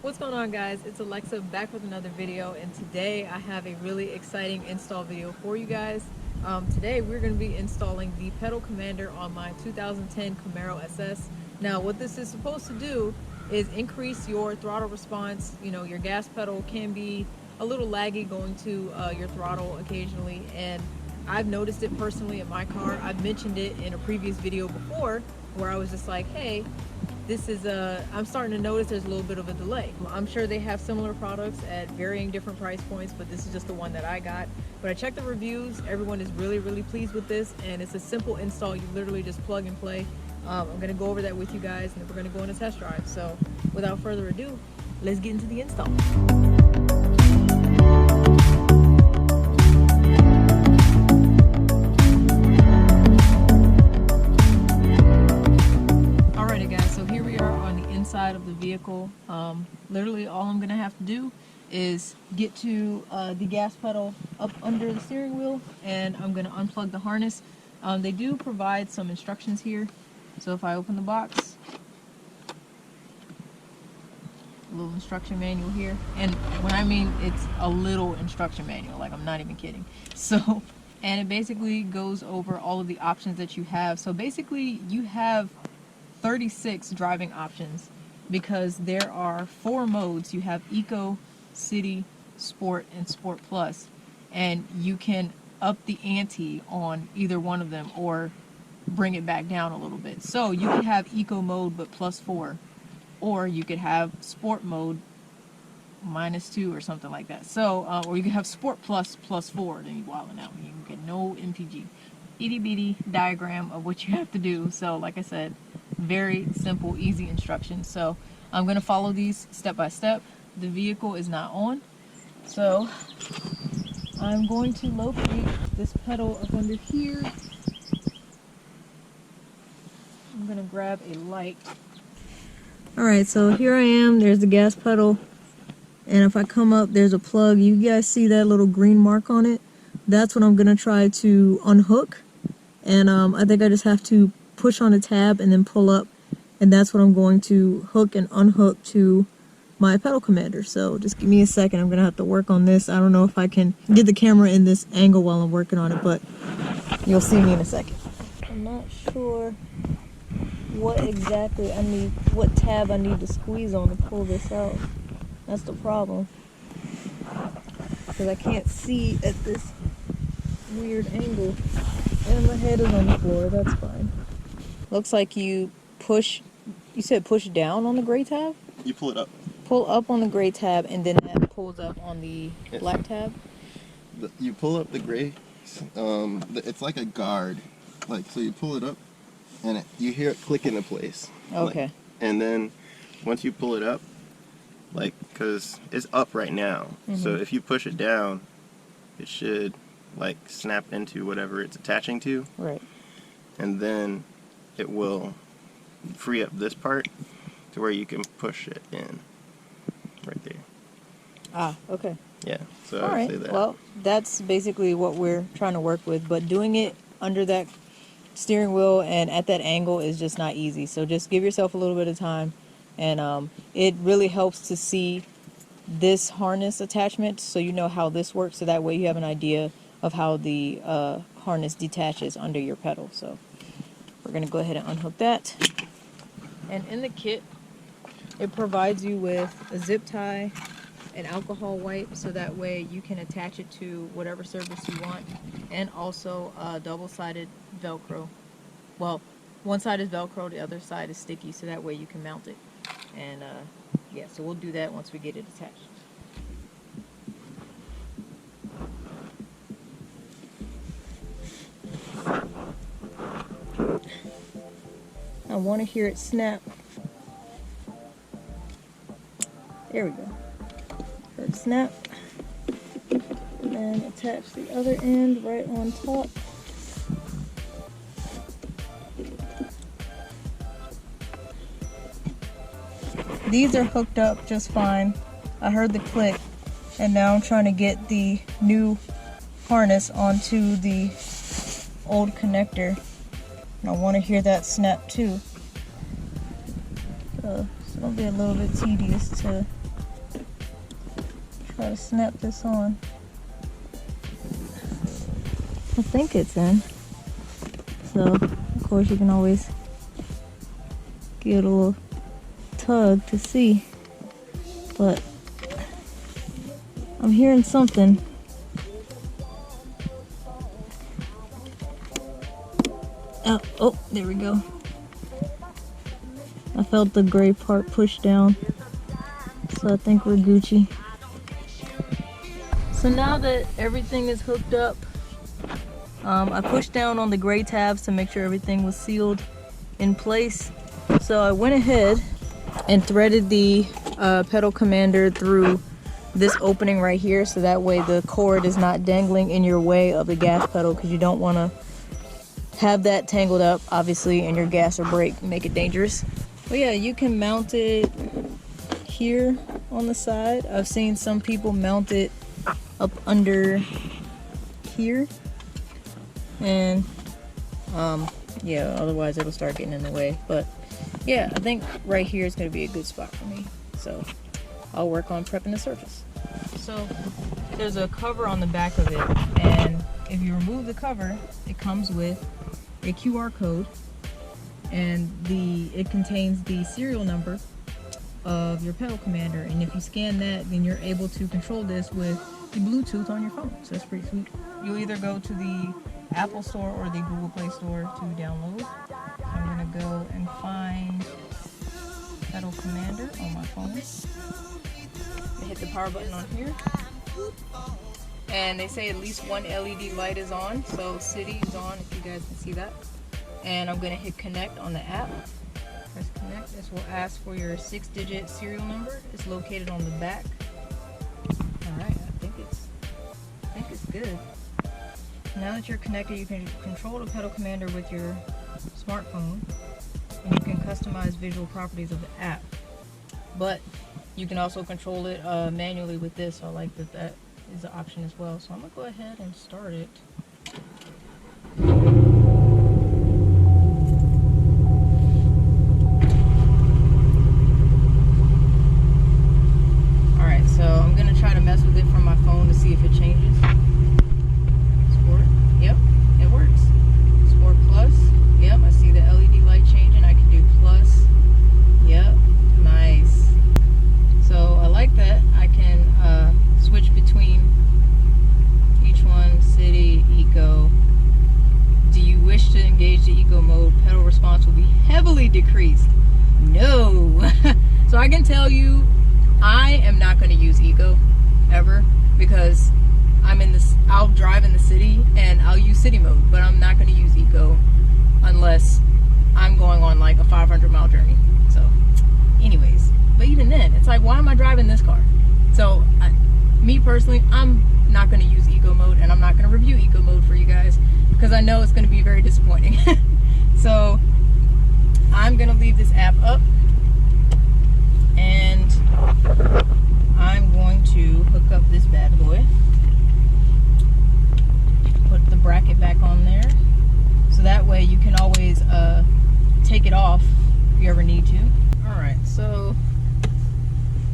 What's going on, guys? It's Alexa back with another video, and today I have a really exciting install video for you guys. Today we're going to be installing the pedal commander on my 2010 Camaro SS. Now what this is supposed to do is increase your throttle response. You know, your gas pedal can be a little laggy going to your throttle occasionally, and I've noticed it personally in my car. I've mentioned it in a previous video before where I was just like, hey, I'm starting to notice there's a little bit of a delay. I'm sure they have similar products at varying different price points, but this is just the one that I got. But I checked the reviews. Everyone is really pleased with this, and it's a simple install. You literally just plug and play. I'm gonna go over that with you guys, and then we're gonna go on a test drive. So without further ado, let's get into the install. Side of the vehicle. Literally all I'm gonna have to do is get to the gas pedal up under the steering wheel, and I'm gonna unplug the harness. They do provide some instructions here, so if I open the box, a little instruction manual here, and when I mean it's a little instruction manual, like I'm not even kidding. So, and it basically goes over all of the options that you have. So basically you have 36 driving options, because there are 4 modes. You have Eco, City, Sport, and Sport Plus, and you can up the ante on either one of them or bring it back down a little bit. So you could have Eco mode but +4, or you could have Sport mode -2 or something like that. So or you could have Sport Plus +4, then you wilding out. You get no MPG. Itty bitty diagram of what you have to do. So like I said, very simple, easy instructions. So I'm going to follow these step by step. The vehicle is not on, so I'm going to locate this pedal up under here. I'm going to grab a light. Alright, so here I am. There's the gas pedal, and if I come up, there's a plug. You guys see that little green mark on it? That's what I'm going to try to unhook, and I think I just have to push on a tab and then pull up, and that's what I'm going to hook and unhook to my pedal commander. So just give me a second. I'm gonna have to work on this. I don't know if I can get the camera in this angle while I'm working on it, but you'll see me in a second. I'm not sure what exactly I need, what tab I need to squeeze on to pull this out. That's the problem, because I can't see at this weird angle, and my head is on the floor. That's fine. Looks like you push, you said push down on the gray tab? You pull it up. Pull up on the gray tab, and then that pulls up on the black tab? You pull up the gray, it's like a guard. Like, so you pull it up, and you hear it click into place. Okay. Like, and then, once you pull it up, like, because it's up right now, so if you push it down, it should, like, snap into whatever it's attaching to. Right. And then it will free up this part to where you can push it in right there. Ah, okay. Yeah, so all I would right. say that. Well, that's basically what we're trying to work with, but doing it under that steering wheel and at that angle is just not easy. So just give yourself a little bit of time, and it really helps to see this harness attachment so you know how this works, so that way you have an idea of how the harness detaches under your pedal. So we're going to go ahead and unhook that. And in the kit, it provides you with a zip tie, an alcohol wipe, so that way you can attach it to whatever surface you want, and also a double-sided Velcro. Well, one side is Velcro, the other side is sticky, so that way you can mount it. And yeah, so we'll do that once we get it attached. I want to hear it snap. There we go. Heard snap. And then attach the other end right on top. These are hooked up just fine. I heard the click, and now I'm trying to get the new harness onto the old connector. And I want to hear that snap too. So it'll be a little bit tedious to Try to snap this on. I think it's in. So, of course, you can always give it a little tug to see. But I'm hearing something. Oh, there we go. I felt the gray part push down. So I think we're Gucci. So now that everything is hooked up, I pushed down on the gray tabs to make sure everything was sealed in place. So I went ahead and threaded the pedal commander through this opening right here, so that way the cord is not dangling in your way of the gas pedal, because you don't want to have that tangled up, obviously, in your gas or brake, make it dangerous. But yeah, you can mount it here on the side. I've seen some people mount it up under here, and yeah, otherwise it'll start getting in the way. But yeah, I think right here is going to be a good spot for me, so I'll work on prepping the surface. So there's a cover on the back of it, and if you remove the cover, it comes with a QR code, and it contains the serial number of your pedal commander, and if you scan that, then you're able to control this with the Bluetooth on your phone. So that's pretty sweet. You'll either go to the Apple Store or the Google Play Store to download. So I'm gonna go and find pedal commander on my phone. I hit the power button on here, and they say at least one LED light is on, so city is on, if you guys can see that. And I'm gonna hit connect on the app. Press connect. This will ask for your 6-digit serial number. It's located on the back. All right, I think it's good. Now that you're connected, you can control the pedal commander with your smartphone, and you can customize visual properties of the app. But you can also control it manually with this. So I like that is an option as well. So I'm gonna go ahead and start it. Alright, so I'm gonna try to mess with it from my phone to see if it changes. Sport, yep, it works. Sport plus, yep, I see the LED light changing. I can do plus, yep, nice. So I like that. I can switch between each one. City, eco. Do you wish to engage the eco mode? Pedal response will be heavily decreased. No. So I can tell you, I am not going to use eco ever, because I'll drive in the city and I'll use city mode, but I'm not going to use eco unless I'm going on like a 500-mile journey. So anyways, but even then, it's like, why am I driving this car? So me personally, I'm not going to use eco mode, and I'm not going to review eco mode for you guys, because I know it's going to be very disappointing. So I'm going to leave this app up, and I'm going to hook up this bad boy, put the bracket back on there, so that way you can always take it off if you ever need to. Alright, so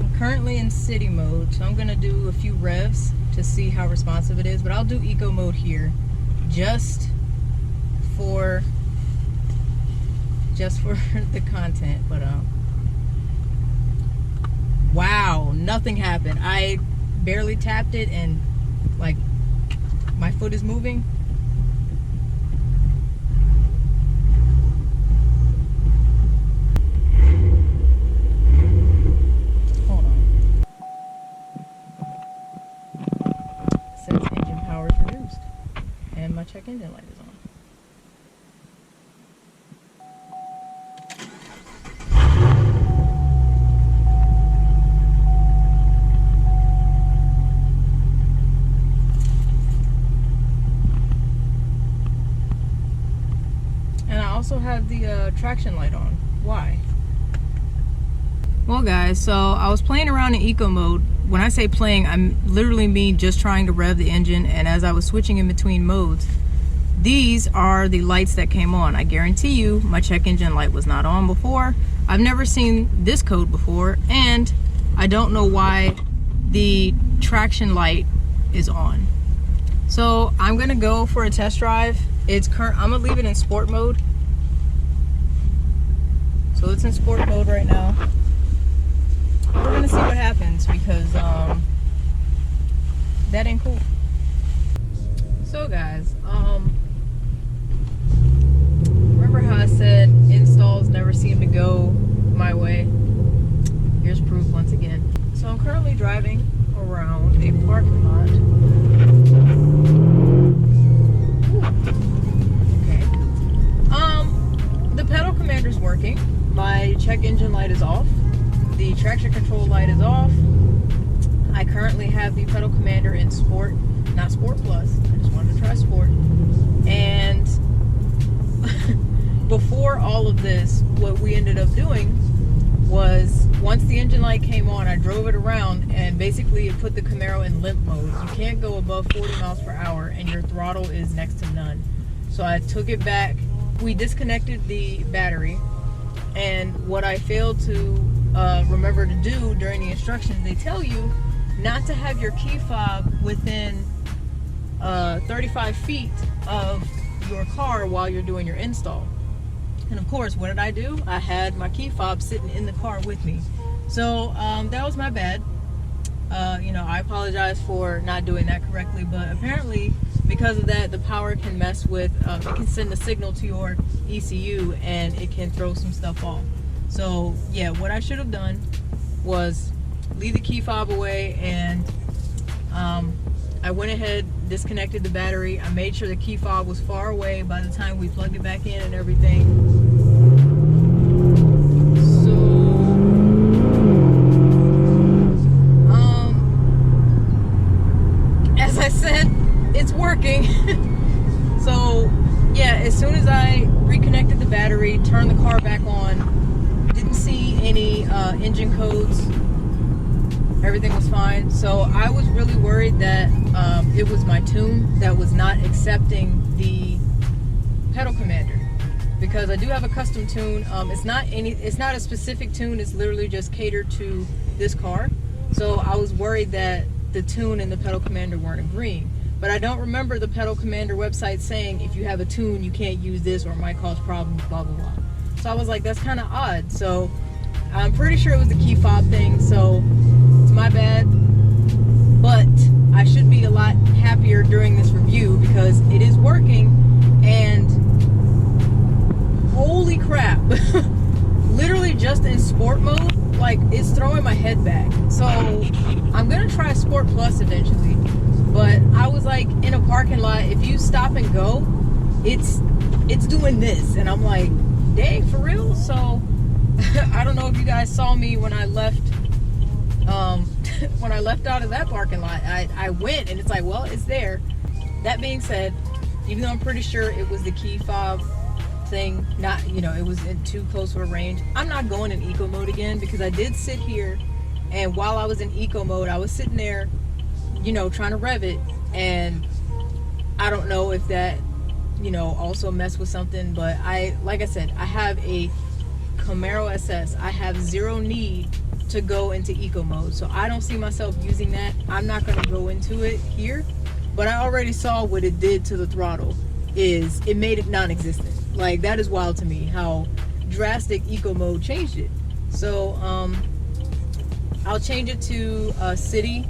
I'm currently in city mode, so I'm going to do a few revs to see how responsive it is, but I'll do eco mode here just for the content. But wow, nothing happened. I barely tapped it, and like my foot is moving. Hold on. It says engine power is reduced, and my check engine light is on. Also have the traction light on. Why? Well guys, so I was playing around in eco mode. When I say playing, I literally mean just trying to rev the engine, and as I was switching in between modes, these are the lights that came on. I guarantee you my check engine light was not on before. I've never seen this code before, and I don't know why the traction light is on. So I'm gonna go for a test drive. I'm gonna leave it in sport mode. So it's in sport mode right now. We're gonna see what happens because that ain't cool. So guys, remember how I said installs never seem to go my way? Here's proof once again. So I'm currently driving around a parking lot. Okay. The pedal commander's working. My check engine light is off. The traction control light is off. I currently have the pedal commander in sport, not sport plus. I just wanted to try sport. And before all of this, what we ended up doing was, once the engine light came on, I drove it around and basically it put the Camaro in limp mode. You can't go above 40 miles per hour and your throttle is next to none. So I took it back. We disconnected the battery, and what I failed to remember to do during the instructions, they tell you not to have your key fob within 35 feet of your car while you're doing your install. And of course, what did I do? I had my key fob sitting in the car with me. So that was my bad. I apologize for not doing that correctly, but apparently because of that, the power can mess with, it can send a signal to your ECU and it can throw some stuff off. So yeah, what I should have done was leave the key fob away, and I went ahead, disconnected the battery. I made sure the key fob was far away by the time we plugged it back in and everything. So, as I said, it's working. So, yeah, as soon as I reconnected the battery, turned the car back on, didn't see any engine codes. Everything was fine. So I was really worried that it was my tune that was not accepting the pedal commander, because I do have a custom tune. It's not a specific tune. It's literally just catered to this car. So I was worried that the tune and the pedal commander weren't agreeing. But I don't remember the pedal commander website saying if you have a tune you can't use this or it might cause problems, blah blah blah. So I was like, that's kind of odd. So I'm pretty sure it was the key fob thing. So it's my bad, but I should be a lot happier during this review because it is working. And holy crap, literally just in sport mode, like, it's throwing my head back. So I'm gonna try sport plus eventually, but I was like in a parking lot, if you stop and go, it's doing this, and I'm like, dang, for real? So I don't know if you guys saw me when I left when I left out of that parking lot. I went and it's like, well, it's there. That being said, even though I'm pretty sure it was the key fob thing, not, it was in too close of a range, I'm not going in eco mode again, because I did sit here, and while I was in eco mode, I was sitting there, trying to rev it, and I don't know if that, also messed with something, but like I said, I have a Camaro SS. I have zero need to go into eco mode, so I don't see myself using that. I'm not going to go into it here, but I already saw what it did to the throttle. Is it made it non-existent. Like, that is wild to me how drastic eco mode changed it. So I'll change it to city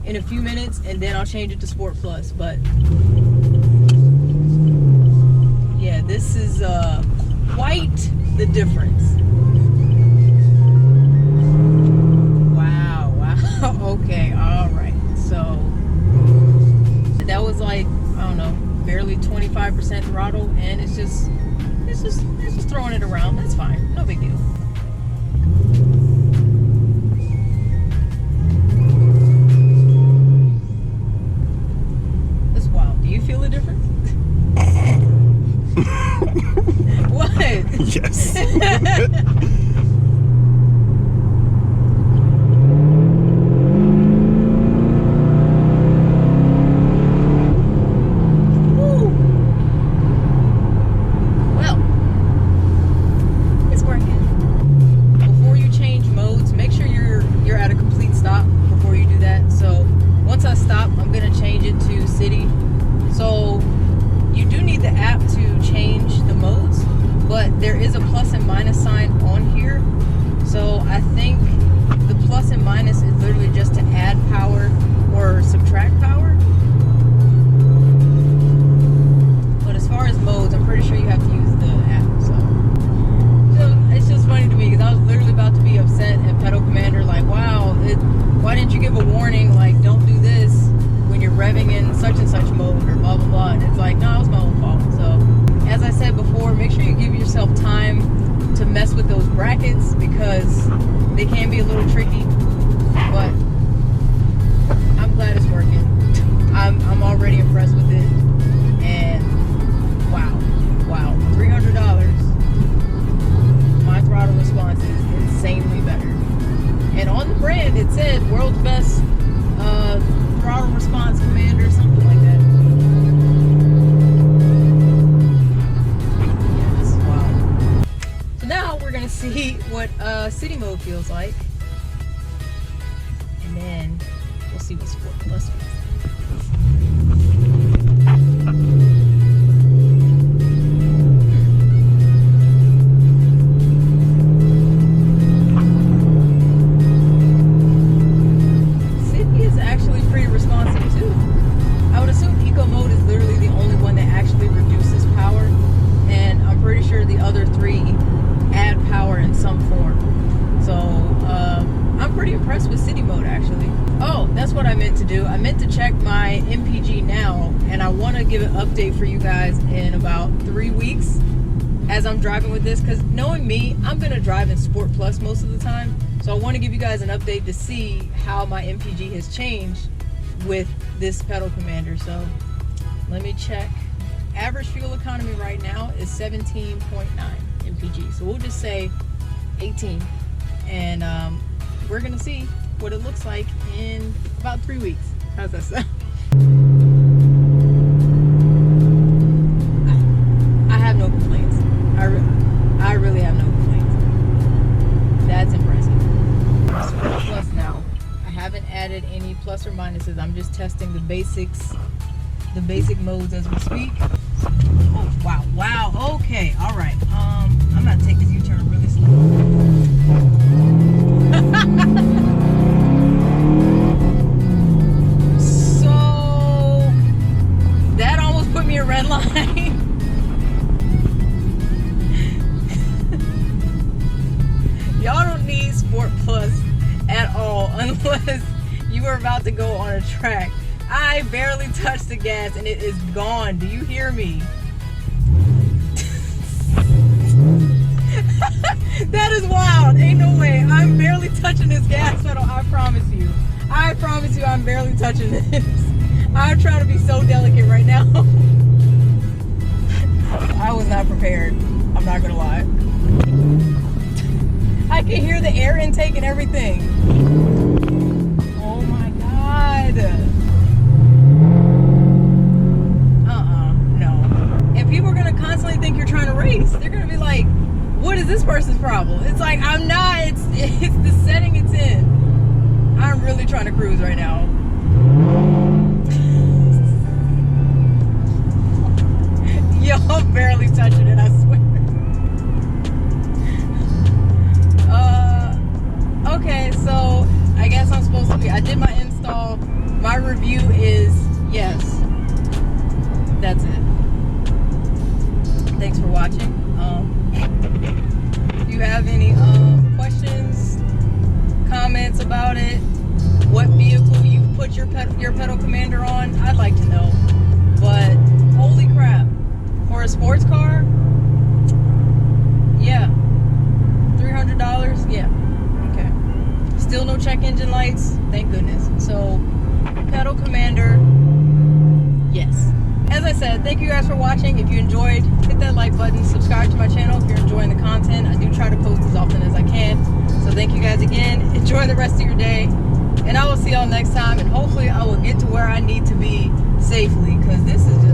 in a few minutes, and then I'll change it to sport plus. But yeah, this is quite the difference. Wow. Okay, all right. So that was like, I don't know, barely 25% throttle, and it's just throwing it around. That's fine, no big deal. That's wild. Do you feel a difference? What? Yes. Well, it's working. plus sign on here. So I think the plus and minus is literally just to add power or subtract power. But as far as modes, I'm pretty sure you have to use the app. So it's just funny to me because I was literally about to be upset at Pedal Commander, like, wow, why didn't you give a warning, like, don't do this when you're revving in such and such mode or blah, blah, blah. And it's like, no, it was my own fault. So as I said before, make sure you give yourself time to mess with those brackets because they can be a little tricky, but I'm glad it's working. I'm already impressed with it, and wow, $300. My throttle response is insanely better. And on the brand, it said world's best throttle response commander, something like that. Yeah, this is wild. So now we're gonna see what city mode feels like, and then we'll see what Sport Plus feels like. With city mode, actually. Oh, that's what I meant to do. I meant to check my MPG now, and I want to give an update for you guys in about 3 weeks as I'm driving with this, because knowing me, I'm going to drive in Sport Plus most of the time, so I want to give you guys an update to see how my MPG has changed with this Pedal Commander. So let me check. Average fuel economy right now is 17.9 MPG, so we'll just say 18, and we're gonna see what it looks like in about 3 weeks. How's that sound? I have no complaints. I really have no complaints. That's impressive. Sport Plus now. I haven't added any plus or minuses. I'm just testing the basics, the basic modes as we speak. Oh wow. Okay, all right. I'm gonna take this U-turn really slow. So that almost put me a red line. Y'all don't need Sport Plus at all unless you are about to go on a track. I barely touched the gas and it is gone. Do you hear me? That is wild. Ain't no way. I'm barely touching this gas pedal. I promise you. I promise you I'm barely touching this. I'm trying to be so delicate right now. I was not prepared. I'm not gonna lie. I can hear the air intake and everything. Oh my God. No. And people are gonna constantly think you're trying to race. They're gonna be like, what is this person's problem? It's like, I'm not. It's the setting it's in. I'm really trying to cruise right now. Yo, I'm barely touching it, I swear. Okay, so I guess I'm supposed to be. I did my install. My review is yes. That's it. Thanks for watching. If you have any questions, comments about it, what vehicle you put your pedal commander on, I'd like to know. But holy crap, for a sports car, yeah, $300, yeah, okay. Still no check engine lights, thank goodness. So pedal commander, yes. As I said, thank you guys for watching. If you enjoyed, hit that like button, subscribe to my channel if you're enjoying the content. I do try to post as often as I can. So thank you guys again. Enjoy the rest of your day. And I will see y'all next time. And hopefully I will get to where I need to be safely, because this is just